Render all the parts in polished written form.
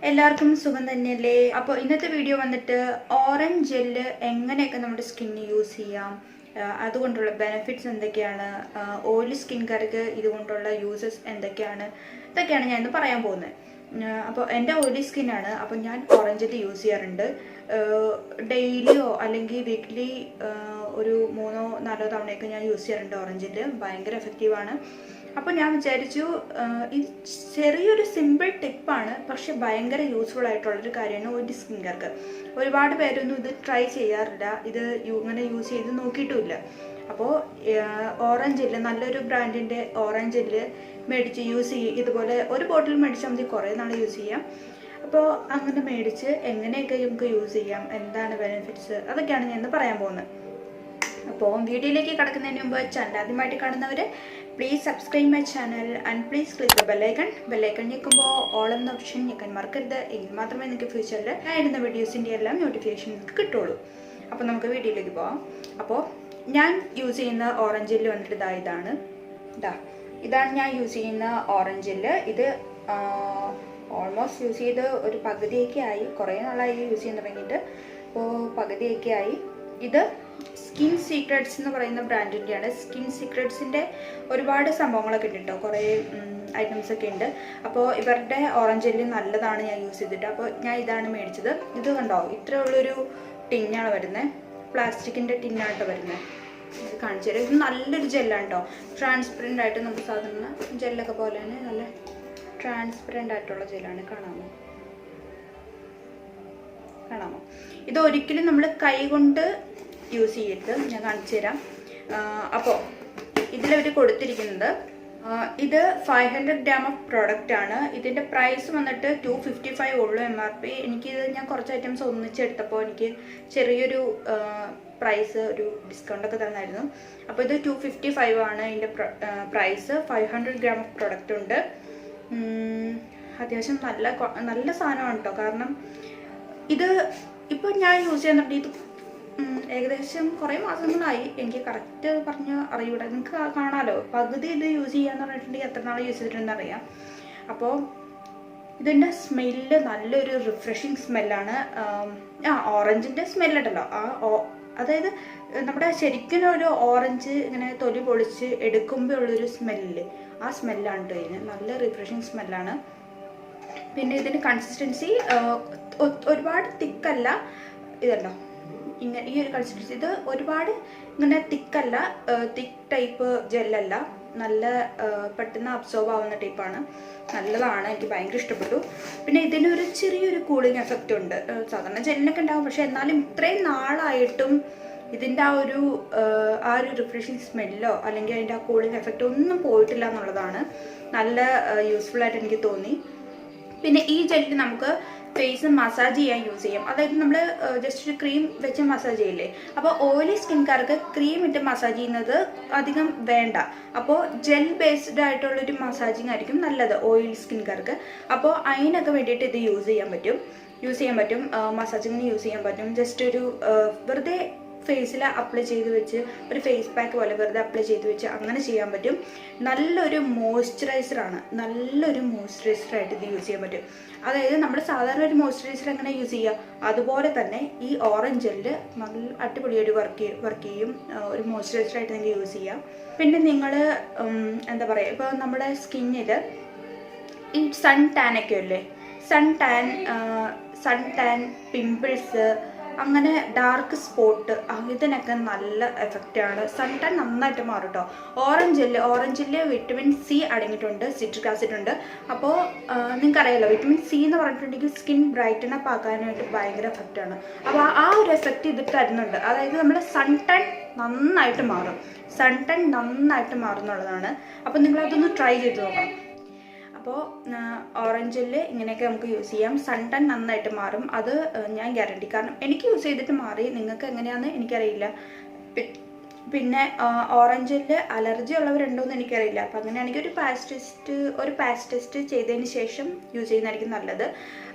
എല്ലാവർക്കും സുഖം തന്നെയല്ലേ? അപ്പോൾ ഇന്നത്തെ വീഡിയോ വന്നിട്ട് ഓറഞ്ച് ജെല്ല് എങ്ങനെയൊക്കെ നമ്മുടെ സ്കിന്നിന് യൂസ് ചെയ്യാം, അതുകൊണ്ടുള്ള ബെനിഫിറ്റ്സ് എന്തൊക്കെയാണ്, ഓയിലി സ്കിൻകാർക്ക് ഇതുകൊണ്ടുള്ള യൂസസ് എന്തൊക്കെയാണ്, ഇതൊക്കെയാണ് ഞാൻ ഇന്ന് പറയാൻ പോകുന്നത്. അപ്പോൾ എൻ്റെ ഓയിലി സ്കിന്നാണ്, അപ്പോൾ ഞാൻ ഓറഞ്ച് ജെല്ല് യൂസ് ചെയ്യാറുണ്ട്. ഡെയിലിയോ അല്ലെങ്കിൽ വീക്ക്ലി ഒരു 3-4 തവണയൊക്കെ ഞാൻ യൂസ് ചെയ്യാറുണ്ട്. ഓറഞ്ച് ജെല്ല് ഭയങ്കര എഫക്റ്റീവാണ്. അപ്പോൾ ഞാൻ വിചാരിച്ചു ഇത് ചെറിയൊരു സിമ്പിൾ ടിപ്പാണ്, പക്ഷെ ഭയങ്കര യൂസ്ഫുൾ ആയിട്ടുള്ളൊരു കാര്യമാണ് ഓയിലി സ്കിൻകാർക്ക്. ഒരുപാട് പേരൊന്നും ഇത് ട്രൈ ചെയ്യാറില്ല, ഇത് ഇങ്ങനെ യൂസ് ചെയ്ത് നോക്കിയിട്ടുമില്ല. അപ്പോൾ ഓറഞ്ച് ജെല്ല്, നല്ലൊരു ബ്രാൻഡിൻ്റെ ഓറഞ്ച് ജെല്ല് മേടിച്ച് യൂസ് ചെയ്യും. ഇതുപോലെ ഒരു ബോട്ടിൽ മേടിച്ചാൽ മതി, കുറേ നാൾ യൂസ് ചെയ്യാം. അപ്പോൾ അങ്ങനെ മേടിച്ച് എങ്ങനെയൊക്കെ നമുക്ക് യൂസ് ചെയ്യാം, എന്താണ് ബെനിഫിറ്റ്സ്, അതൊക്കെയാണ് ഞാൻ ഇന്ന് പറയാൻ പോകുന്നത്. അപ്പോൾ വീഡിയോയിലേക്ക് കടക്കുന്നതിന് മുമ്പ് ചാനൽ ആദ്യമായിട്ട് കാണുന്നവർ please subscribe my channel and please click the bell icon ഞെക്കുമ്പോൾ ഓൾ എന്ന ഓപ്ഷൻ ഞെക്കാൻ മറക്കരുത്. എങ്കിൽ മാത്രമേ നിങ്ങൾക്ക് ഫ്യൂച്ചറിൽ ഞാൻ ഇടുന്ന വീഡിയോസിൻ്റെ എല്ലാം നോട്ടിഫിക്കേഷൻ നിങ്ങൾക്ക് കിട്ടുള്ളൂ. അപ്പോൾ നമുക്ക് വീഡിയോയിലേക്ക് പോകാം. അപ്പോൾ ഞാൻ യൂസ് ചെയ്യുന്ന ഓറഞ്ച് ജെല്ല് വന്നിട്ട് ഇതാണ് ഞാൻ യൂസ് ചെയ്യുന്ന ഓറഞ്ച് ജെല്ല്. ഇത് ഓൾമോസ്റ്റ് യൂസ് ചെയ്ത് ഒരു പകുതിയൊക്കെ ആയി, കുറേ നാളായി യൂസ് ചെയ്യാൻ തുടങ്ങിയിട്ട്. അപ്പോൾ പകുതിയൊക്കെ ആയി. ഇത് സ്കിൻ സീക്രട്സ് എന്ന് പറയുന്ന ബ്രാൻഡിൻ്റെയാണ്. സ്കിൻ സീക്രട്സിൻ്റെ ഒരുപാട് സംഭവങ്ങളൊക്കെ ഉണ്ട് കേട്ടോ, കുറേ ഐറ്റംസ് ഒക്കെ ഉണ്ട്. അപ്പോൾ ഇവരുടെ ഓറഞ്ച് ജെല്ല് നല്ലതാണ് ഞാൻ യൂസ് ചെയ്തിട്ട്. അപ്പോൾ ഞാൻ ഇതാണ് മേടിച്ചത്. ഇത് കണ്ടോ, ഇത്രയുള്ളൊരു ടിന്നാണ് വരുന്നത്, പ്ലാസ്റ്റിക്കിൻ്റെ ടിന്നായിട്ട് വരുന്നത്. ഇത് കാണിച്ചു തരാം. ഇത് നല്ലൊരു ജെല്ലാണ് കേട്ടോ, ട്രാൻസ്പെറൻ്റ് ആയിട്ട് നമുക്ക് സാധാരണ ജെല്ലൊക്കെ പോലെ തന്നെ നല്ല ട്രാൻസ്പെറൻ്റ് ആയിട്ടുള്ള ജെല്ലാണ്. കാണാമോ? ഇത് ഒരിക്കലും നമ്മൾ കൈ കൊണ്ട് യൂസ് ചെയ്യരുത്, ഞാൻ കാണിച്ചു തരാം. അപ്പോൾ ഇതിലവർ കൊടുത്തിരിക്കുന്നത് ഇത് 500 ഗ്രാം ഓഫ് പ്രോഡക്റ്റ് ആണ്. ഇതിൻ്റെ പ്രൈസ് വന്നിട്ട് 255 ഉള്ളൂ MRP. എനിക്കിത് ഞാൻ കുറച്ച് ഐറ്റംസ് ഒന്നിച്ചെടുത്തപ്പോൾ എനിക്ക് ചെറിയൊരു പ്രൈസ്, ഒരു ഡിസ്കൗണ്ടൊക്കെ തന്നായിരുന്നു. അപ്പോൾ ഇത് 255 ആണ് ഇതിൻ്റെ പ്രൈസ്. 500 ഗ്രാം ഓഫ് പ്രോഡക്റ്റ് ഉണ്ട്. അത്യാവശ്യം നല്ല സാധനമാണ് കേട്ടോ. കാരണം ഇത് ഇപ്പോൾ ഞാൻ യൂസ് ചെയ്യുന്നുണ്ട്. ഇത് ഏകദേശം കുറേ മാസങ്ങളായി, എനിക്ക് കറക്റ്റ് പറഞ്ഞ് അറിയൂടെ. നിങ്ങൾക്ക് കാണാമല്ലോ, പകുതി ഇത് യൂസ് ചെയ്യാന്ന് പറഞ്ഞിട്ടുണ്ടെങ്കിൽ എത്ര നാൾ യൂസ് ചെയ്തിട്ടുണ്ടെന്ന് അറിയാം. അപ്പോൾ ഇതിൻ്റെ സ്മെല്ല് നല്ലൊരു റിഫ്രഷിങ് സ്മെല്ലാണ്. ഓറഞ്ചിൻ്റെ സ്മെല്ലുണ്ടല്ലോ, അതായത് നമ്മുടെ ശരിക്കും ഒരു ഓറഞ്ച് ഇങ്ങനെ തൊലി പൊളിച്ച് എടുക്കുമ്പോൾ ഉള്ളൊരു സ്മെല്ല്, ആ സ്മെല്ലാണ് കേട്ടോ ഇതിന്. നല്ല റിഫ്രഷിങ് സ്മെല്ലാണ്. പിന്നെ ഇതിൻ്റെ കൺസിസ്റ്റൻസി ഒരുപാട് തിക്കല്ല. ഇതല്ലോ ഇങ്ങനെ ഈ ഒരു കൺസിസ്റ്റൻസി. ഇത് ഒരുപാട് ഇങ്ങനെ തിക്കല്ല, തിക്ക് ടൈപ്പ് ജെല്ലല്ല, നല്ല പെട്ടെന്ന് അബ്സോർബ് ആവുന്ന ടൈപ്പാണ്. നല്ലതാണ്, എനിക്ക് ഭയങ്കര ഇഷ്ടപ്പെട്ടു. പിന്നെ ഇതിനൊരു ചെറിയൊരു കൂളിംഗ് എഫക്റ്റ് ഉണ്ട്. സാധാരണ ജെല്ലിനൊക്കെ ഉണ്ടാവും, പക്ഷെ എന്നാലും ഇത്രയും നാളായിട്ടും ഇതിൻ്റെ ആ ഒരു റിഫ്രഷിങ് സ്മെല്ലോ അല്ലെങ്കിൽ അതിൻ്റെ ആ കൂളിംഗ് എഫക്റ്റ് ഒന്നും പോയിട്ടില്ല എന്നുള്ളതാണ് നല്ല യൂസ്ഫുൾ ആയിട്ട് എനിക്ക് തോന്നി. പിന്നെ ഈ ജെല്ല് നമുക്ക് ഫേസ് മസാജ് ചെയ്യാൻ യൂസ് ചെയ്യാം. അതായത് നമ്മൾ ജസ്റ്റ് ഒരു ക്രീം വെച്ച് മസാജ് ചെയ്യില്ലേ, അപ്പോൾ ഓയിലി സ്കിൻകാർക്ക് ക്രീം ഇട്ട് മസാജ് ചെയ്യുന്നത് അധികം വേണ്ട. അപ്പോൾ ജെൽ ബേസ്ഡ് ആയിട്ടുള്ളൊരു മസാജിങ് ആയിരിക്കും നല്ലത് ഓയിലി സ്കിൻകാർക്ക്. അപ്പോൾ അതിനൊക്കെ വേണ്ടിയിട്ട് ഇത് യൂസ് ചെയ്യാൻ പറ്റും. മസാജിങ്ങിന് യൂസ് ചെയ്യാൻ പറ്റും. ജസ്റ്റ് ഒരു വെറുതെ ഫേസിൽ അപ്ലൈ ചെയ്ത് വെച്ച്, ഒരു ഫേസ് പാക്ക് പോലെ വെറുതെ അപ്ലൈ ചെയ്ത് വെച്ച് അങ്ങനെ ചെയ്യാൻ പറ്റും. നല്ലൊരു മോയ്സ്ചറൈസറാണ്, നല്ലൊരു മോയ്സ്ചറൈസറായിട്ട് ഇത് യൂസ് ചെയ്യാൻ പറ്റും. അതായത് നമ്മൾ സാധാരണ ഒരു മോയ്സ്ചറൈസർ എങ്ങനെ യൂസ് ചെയ്യുക, അതുപോലെ തന്നെ ഈ ഓറഞ്ച് ജെല്ല് നല്ല അടിപൊളിയൊരു വർക്ക് ചെയ്യും. ഒരു മോയ്സ്ചറൈസറായിട്ട് നിങ്ങൾക്ക് യൂസ് ചെയ്യാം. പിന്നെ നിങ്ങൾ എന്താ പറയുക, ഇപ്പോൾ നമ്മുടെ സ്കിന്നിൽ ഈ സൺ ടാനൊക്കെ അല്ലേ, സൺ ടാൻ പിമ്പിൾസ്, അങ്ങനെ ഡാർക്ക് സ്പോട്ട്, ഇതിനൊക്കെ നല്ല എഫക്റ്റാണ്. സൺ ടാൻ നന്നായിട്ട് മാറും കേട്ടോ. ഓറഞ്ച് ജെല്ല് വിറ്റമിൻ സി അടങ്ങിയിട്ടുണ്ട്, സിട്രിക് ആസിഡ് ഉണ്ട്. അപ്പോൾ നിങ്ങൾക്കറിയാലോ, വിറ്റമിൻ സി എന്ന് പറഞ്ഞിട്ടുണ്ടെങ്കിൽ സ്കിൻ ബ്രൈറ്റൻ അപ്പ് ആക്കാനായിട്ട് ഭയങ്കര എഫക്റ്റാണ്. അപ്പോൾ ആ ഒരു എഫക്റ്റ് ഇത് തരുന്നുണ്ട്. അതായത് നമ്മൾ സൺ ടാൻ നന്നായിട്ട് മാറും എന്നുള്ളതാണ്. അപ്പോൾ നിങ്ങളതൊന്ന് ട്രൈ ചെയ്ത് നോക്കണം. അപ്പോൾ ഓറഞ്ച് ജെല്ല് ഇങ്ങനെയൊക്കെ നമുക്ക് യൂസ് ചെയ്യാം. സൺ ടാൻ നന്നായിട്ട് മാറും, അത് ഞാൻ ഗ്യാരണ്ടി. കാരണം എനിക്ക് യൂസ് ചെയ്തിട്ട് മാറി, നിങ്ങൾക്ക് എങ്ങനെയാണെന്ന് എനിക്കറിയില്ല. പിന്നെ ഓറഞ്ച് ജെല്ല് അലർജി ഉള്ളവരുണ്ടോയെന്ന് എനിക്കറിയില്ല. അപ്പോൾ അങ്ങനെയാണെങ്കിൽ ഒരു പാച്ച് ടെസ്റ്റ് ചെയ്തതിന് ശേഷം യൂസ് ചെയ്യുന്നതായിരിക്കും നല്ലത്.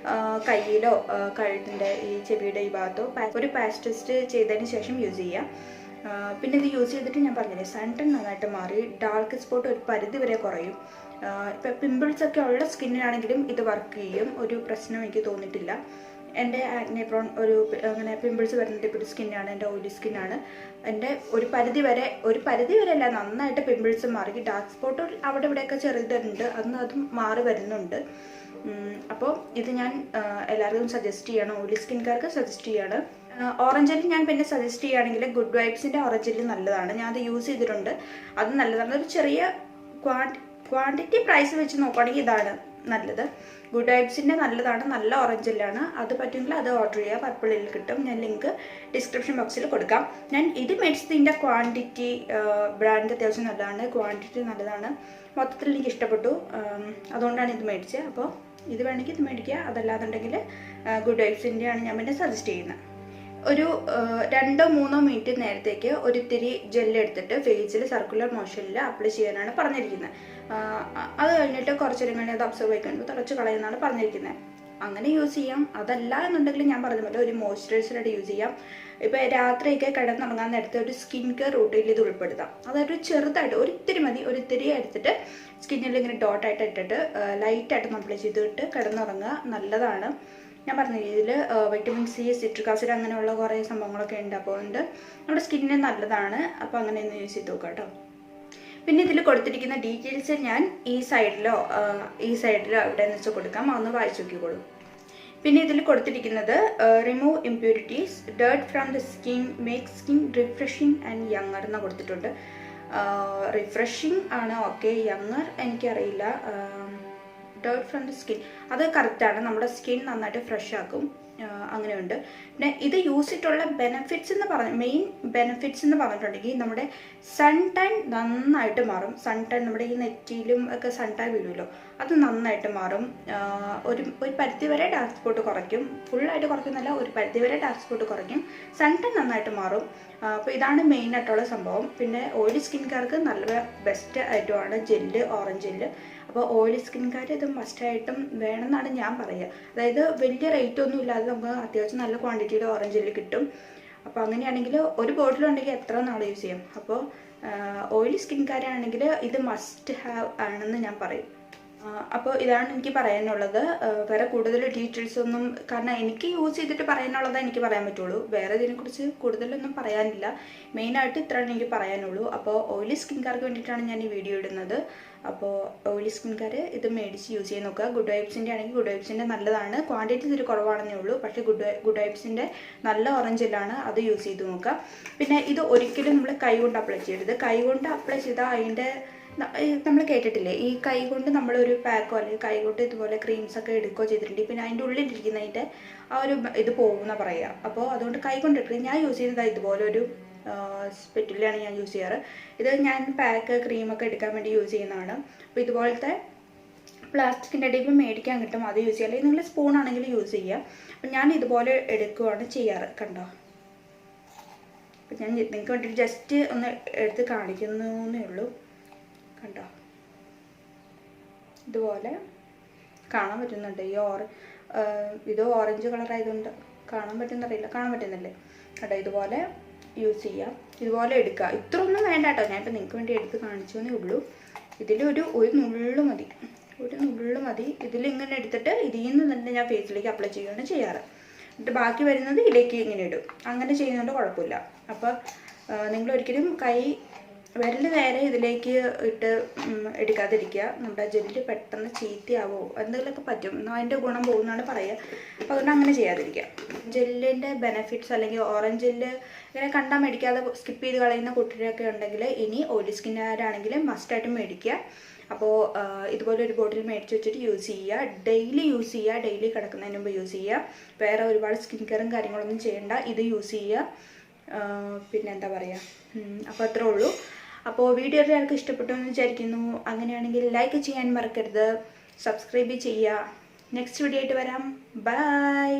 കയ്യിലോ കഴുത്തിൻ്റെ ഈ ചെവിയുടെ ഈ ഭാഗത്തോ ഒരു പാച്ച് ടെസ്റ്റ് ചെയ്തതിന് ശേഷം യൂസ് ചെയ്യാം. പിന്നെ ഇത് യൂസ് ചെയ്തിട്ട് ഞാൻ പറഞ്ഞില്ലേ സൺ ടാൻ നന്നായിട്ട് മാറി, ഡാർക്ക് സ്പോട്ട് ഒരു പരിധി വരെ കുറയും. ഇപ്പം പിമ്പിൾസൊക്കെ ഉള്ള സ്കിന്നിനാണെങ്കിലും ഇത് വർക്ക് ചെയ്യും, ഒരു പ്രശ്നം എനിക്ക് തോന്നിയിട്ടില്ല. എൻ്റെ ആക്നെ പ്രോൺ ഒരു അങ്ങനെ പിമ്പിൾസ് വരുന്ന ടൈപ്പ് സ്കിന്നാണ്, എൻ്റെ ഓയിലി സ്കിന്നാണ്. എൻ്റെ ഒരു പരിധി വരെ അല്ല, നന്നായിട്ട് പിമ്പിൾസ് മാറി. ഡാർക്ക് സ്പോട്ട് അവിടെ ഇവിടെയൊക്കെ ചെറുതുണ്ട്, അതും മാറി വരുന്നുണ്ട്. അപ്പോൾ ഇത് ഞാൻ എല്ലാവർക്കും സജസ്റ്റ് ചെയ്യണം, ഓയിലി സ്കിൻകാർക്ക് സജസ്റ്റ് ചെയ്യാണ്. ഓറഞ്ച് ജെല്ലി ഞാൻ പിന്നെ സജസ്റ്റ് ചെയ്യുകയാണെങ്കിൽ ഗുഡ് വൈബ്സിൻ്റെ ഓറഞ്ച് ജെല്ലി നല്ലതാണ്, ഞാൻ അത് യൂസ് ചെയ്തിട്ടുണ്ട്, അത് നല്ലതാണ്. ഒരു ചെറിയ ക്വാണ്ടിറ്റി പ്രൈസ് വെച്ച് നോക്കുകയാണെങ്കിൽ ഇതാണ് നല്ലത്. ഗുഡ് വൈബ്സിൻ്റെ നല്ലതാണ്, നല്ല ഓറഞ്ച് ജെല്ലാണ്. അത് പറ്റുമെങ്കിൽ അത് ഓർഡർ ചെയ്യുക, പർപ്പിളിൽ കിട്ടും. ഞാൻ ലിങ്ക് ഡിസ്ക്രിപ്ഷൻ ബോക്സിൽ കൊടുക്കാം. ഞാൻ ഇത് മേടിച്ചതിൻ്റെ ക്വാണ്ടിറ്റി, ബ്രാൻഡ് അത്യാവശ്യം നല്ലതാണ്, ക്വാണ്ടിറ്റി നല്ലതാണ്, മൊത്തത്തിൽ എനിക്ക് ഇഷ്ടപ്പെട്ടു, അതുകൊണ്ടാണ് ഇത് മേടിച്ചത്. അപ്പോൾ ഇത് വേണമെങ്കിൽ ഇത് മേടിക്കുക, അതല്ലാന്നുണ്ടെങ്കിൽ ഗുഡ് വൈബ്സിൻ്റെയാണ് ഞാൻ പിന്നെ സജസ്റ്റ് ചെയ്യുന്നത്. ഒരു 2-3 മിനിറ്റ് നേരത്തേക്ക് ഒരിത്തിരി ജെല്ലെടുത്തിട്ട് ഫേസിൽ സർക്കുലർ മോഷനിൽ അപ്ലൈ ചെയ്യാനാണ് പറഞ്ഞിരിക്കുന്നത്. അത് കഴിഞ്ഞിട്ട് കുറച്ചേരം കഴിഞ്ഞ് അത് അബ്സർവ് ആയിക്കഴിഞ്ഞപ്പോൾ തുടച്ച് കളയുന്നതാണ് പറഞ്ഞിരിക്കുന്നത്. അങ്ങനെ യൂസ് ചെയ്യാം. അതല്ല എന്നുണ്ടെങ്കിൽ ഞാൻ പറഞ്ഞ പോലെ ഒരു മോയ്സ്ചറൈസറായിട്ട് യൂസ് ചെയ്യാം. ഇപ്പോൾ രാത്രിയൊക്കെ കിടന്നുറങ്ങാൻ നേരത്തെ ഒരു സ്കിൻ കെയർ റൂട്ടീനിൽ ഇത് ഉൾപ്പെടുത്താം. അതായത് ചെറുതായിട്ട് ഒരിത്തിരി എടുത്തിട്ട് സ്കിന്നിൽ ഇങ്ങനെ ഡോട്ടായിട്ട് ഇട്ടിട്ട് ലൈറ്റായിട്ട് അപ്ലൈ ചെയ്തിട്ട് കിടന്നുറങ്ങുക, നല്ലതാണ്. ഞാൻ പറഞ്ഞില്ലേ ഇതിൽ വൈറ്റമിൻ സി, സിട്രിക് ആസിഡ് അങ്ങനെയുള്ള കുറേ സംഭവങ്ങളൊക്കെ ഉണ്ട്, അപ്പോൾ നമ്മുടെ സ്കിന്നിന് നല്ലതാണ്. അപ്പോൾ അങ്ങനെ ഒന്ന് യൂസ് ചെയ്ത് നോക്കാം കേട്ടോ. പിന്നെ ഇതിൽ കൊടുത്തിരിക്കുന്ന ഡീറ്റെയിൽസ് ഞാൻ ഈ സൈഡിലോ എവിടെയെന്ന് വെച്ചാൽ കൊടുക്കാം, ഒന്ന് വായിച്ചു നോക്കിക്കോളൂ. പിന്നെ ഇതിൽ കൊടുത്തിരിക്കുന്നത് remove impurities, dirt from the skin, make skin refreshing and younger എന്ന് കൊടുത്തിട്ടുണ്ട്. റിഫ്രഷിങ് ആണ്, ഓക്കെ. യങ്ങർ എനിക്കറിയില്ല. ഡേർട്ട് ഫ്രം ദ സ്കിൻ അത് കറക്റ്റാണ്, നമ്മുടെ സ്കിൻ നന്നായിട്ട് ഫ്രഷ് ആക്കും, അങ്ങനെയുണ്ട്. പിന്നെ ഇത് യൂസ് ചെയ്തിട്ടുള്ള മെയിൻ ബെനിഫിറ്റ്സ് എന്ന് പറഞ്ഞിട്ടുണ്ടെങ്കിൽ നമ്മുടെ സൺ ടാൻ നന്നായിട്ട് മാറും. സൺ ടാൻ നമ്മുടെ ഈ നെറ്റിയിലും ഒക്കെ സൺ ടാൻ വീഴുമല്ലോ, അത് നന്നായിട്ട് മാറും. ഒരു പരിധി വരെ ഡാർക്ക് സ്പോട്ട് കുറയ്ക്കും, ഫുള്ളായിട്ട് കുറയ്ക്കുന്നല്ല, ഒരു പരിധി വരെ ഡാർക്ക് സ്പോട്ട് കുറയ്ക്കും, സൺ ടാൻ നന്നായിട്ട് മാറും. അപ്പോൾ ഇതാണ് മെയിൻ ആയിട്ടുള്ള സംഭവം. പിന്നെ ഓയിലി സ്കിൻകാർക്ക് നല്ല ബെസ്റ്റ് ആയിട്ടുമാണ് ജെല്ല്, ഓറഞ്ച് ജെല്ല്. അപ്പോൾ ഓയിലി സ്കിൻകാർ ഇത് മസ്റ്റായിട്ടും വേണമെന്നാണ് ഞാൻ പറയുക. അതായത് വലിയ റേറ്റ് ഒന്നും ഇല്ലാതെ നമുക്ക് അത്യാവശ്യം നല്ല ക്വാണ്ടിറ്റിയുടെ ഓറഞ്ച് ജെല്ല് കിട്ടും. അപ്പോൾ അങ്ങനെയാണെങ്കിൽ ഒരു ബോട്ടിലുണ്ടെങ്കിൽ എത്ര നാൾ യൂസ് ചെയ്യും. അപ്പോൾ ഓയിലി സ്കിൻകാരാണെങ്കിൽ ഇത് മസ്റ്റ് ഹാവ് ആണെന്ന് ഞാൻ പറയും. അപ്പോൾ ഇതാണ് എനിക്ക് പറയാനുള്ളത്. വേറെ കൂടുതൽ ഡീറ്റെയിൽസ് ഒന്നും, കാരണം എനിക്ക് യൂസ് ചെയ്തിട്ട് പറയാനുള്ളതാണ് എനിക്ക് പറയാൻ പറ്റുള്ളൂ, വേറെ ഇതിനെക്കുറിച്ച് കൂടുതലൊന്നും പറയാനില്ല. മെയിനായിട്ട് ഇത്രയാണ് എനിക്ക് പറയാനുള്ളൂ. അപ്പോൾ ഓയിലി സ്കിൻകാർക്ക് വേണ്ടിയിട്ടാണ് ഞാൻ ഈ വീഡിയോ ഇടുന്നത്. അപ്പോൾ ഓയിലി സ്കിൻകാർ ഇത് മേടിച്ച് യൂസ് ചെയ്ത് നോക്കുക. ഗുഡ് വൈബ്സിൻ്റെ ആണെങ്കിൽ ഗുഡ് വൈബ്സിൻ്റെ നല്ലതാണ്, ക്വാണ്ടിറ്റി ഇതിൽ കുറവാണെന്നേ ഉള്ളൂ, പക്ഷേ ഗുഡ് വൈബ്സിൻ്റെ നല്ല ഓറഞ്ചിലാണ്, അത് യൂസ് ചെയ്ത് നോക്കുക. പിന്നെ ഇത് ഒരിക്കലും നമ്മൾ കൈ കൊണ്ട് അപ്ലൈ ചെയ്യരുത്. കൈ കൊണ്ട് അപ്ലൈ ചെയ്താൽ അതിൻ്റെ നമ്മൾ കേട്ടിട്ടില്ലേ, ഈ കൈ കൊണ്ട് നമ്മളൊരു പാക്കോ അല്ലെങ്കിൽ കൈ കൊണ്ട് ഇതുപോലെ ക്രീംസൊക്കെ എടുക്കുകയോ ചെയ്തിട്ടുണ്ട്, പിന്നെ അതിൻ്റെ ഉള്ളിലിരിക്കുന്നതിൻ്റെ ആ ഒരു ഇത് പോകുമെന്നാണ് പറയുക. അപ്പോൾ അതുകൊണ്ട് കൈ കൊണ്ട് എടുക്കുക. ഞാൻ യൂസ് ചെയ്യുന്നത് ഇതുപോലെ ഒരു സ്പെറ്റുലയാണ് ഞാൻ യൂസ് ചെയ്യാറ്. ഇത് ഞാൻ പാക്ക് ക്രീമൊക്കെ എടുക്കാൻ വേണ്ടി യൂസ് ചെയ്യുന്നതാണ്. അപ്പോൾ ഇതുപോലത്തെ പ്ലാസ്റ്റിക്കിൻ്റെ ടൈപ്പ് മേടിക്കാൻ കിട്ടും, അത് യൂസ് ചെയ്യുക. അല്ലെങ്കിൽ നിങ്ങൾ സ്പൂൺ ആണെങ്കിൽ യൂസ് ചെയ്യുക. അപ്പം ഞാൻ ഇതുപോലെ എടുക്കുകയാണ് ചെയ്യാറ്, കണ്ടോ. അപ്പം ഞാൻ നിങ്ങൾക്ക് വേണ്ടിയിട്ട് ജസ്റ്റ് ഒന്ന് എടുത്ത് കാണിക്കുന്നേ ഉള്ളൂ, കണ്ടോ. ഇതുപോലെ കാണാൻ പറ്റുന്നുണ്ട്. ഇത് ഓറഞ്ച് കളറായതുകൊണ്ട് കാണാൻ പറ്റുന്നറിയില്ല, കാണാൻ പറ്റുന്നില്ലേ, കേട്ടോ. ഇതുപോലെ യൂസ് ചെയ്യാം, ഇതുപോലെ എടുക്കുക. ഇത്ര ഒന്നും വേണ്ട കേട്ടോ, ഞാനിപ്പോൾ നിങ്ങൾക്ക് വേണ്ടി എടുത്ത് കാണിച്ചു എന്നേ ഉള്ളൂ. ഇതിലൊരു നുള്ളു മതി. ഇതിലിങ്ങനെ എടുത്തിട്ട് ഇതിൽ നിന്ന് തന്നെ ഞാൻ ഫേസിലേക്ക് അപ്ലൈ ചെയ്യുകയാണ് ചെയ്യാറ്. എന്നിട്ട് ബാക്കി വരുന്നത് ഇതിലേക്ക് ഇങ്ങനെ ഇടും. അങ്ങനെ ചെയ്യുന്നതുകൊണ്ട് കുഴപ്പമില്ല. അപ്പോൾ നിങ്ങളൊരിക്കലും വിരൽ നേരെ ഇതിലേക്ക് ഇട്ട് എടുക്കാതിരിക്കുക. നമ്മുടെ ജെല്ല് പെട്ടെന്ന് ചീത്തയാവോ എന്തെങ്കിലുമൊക്കെ പറ്റും, എന്നാൽ അതിൻ്റെ ഗുണം പോകുന്നതാണ് പറയുക. അപ്പോൾ അതുകൊണ്ട് അങ്ങനെ ചെയ്യാതിരിക്കുക. ജെല്ലിൻ്റെ ബെനിഫിറ്റ്സ് അല്ലെങ്കിൽ ഓറഞ്ച് ജെല്ല് ഇങ്ങനെ കണ്ടാൽ മേടിക്കാതെ സ്കിപ്പ് ചെയ്ത് കളയുന്ന കുട്ടികളൊക്കെ ഉണ്ടെങ്കിൽ ഇനി ഓയിലി സ്കിന്നുകാരാണെങ്കിൽ മസ്റ്റായിട്ടും മേടിക്കുക. അപ്പോൾ ഇതുപോലെ ഒരു ബോട്ടിൽ മേടിച്ച് വെച്ചിട്ട് യൂസ് ചെയ്യുക, ഡെയിലി യൂസ് ചെയ്യുക, ഡെയിലി കിടക്കുന്നതിന് മുമ്പ് യൂസ് ചെയ്യുക. വേറെ ഒരുപാട് സ്കിൻ കെയറും കാര്യങ്ങളൊന്നും ചെയ്യേണ്ട, ഇത് യൂസ് ചെയ്യുക. പിന്നെ എന്താ പറയുക, അപ്പോൾ അത്രേ ഉള്ളൂ. അപ്പോൾ വീഡിയോ എല്ലാവർക്കും ഇഷ്ടപ്പെട്ടു എന്ന് വിചാരിക്കുന്നു. അങ്ങനെയാണെങ്കിൽ ലൈക്ക് ചെയ്യാൻ മറക്കരുത്, സബ്സ്ക്രൈബ് ചെയ്യുക. നെക്സ്റ്റ് വീഡിയോ ആയിട്ട് വരാം. ബൈ.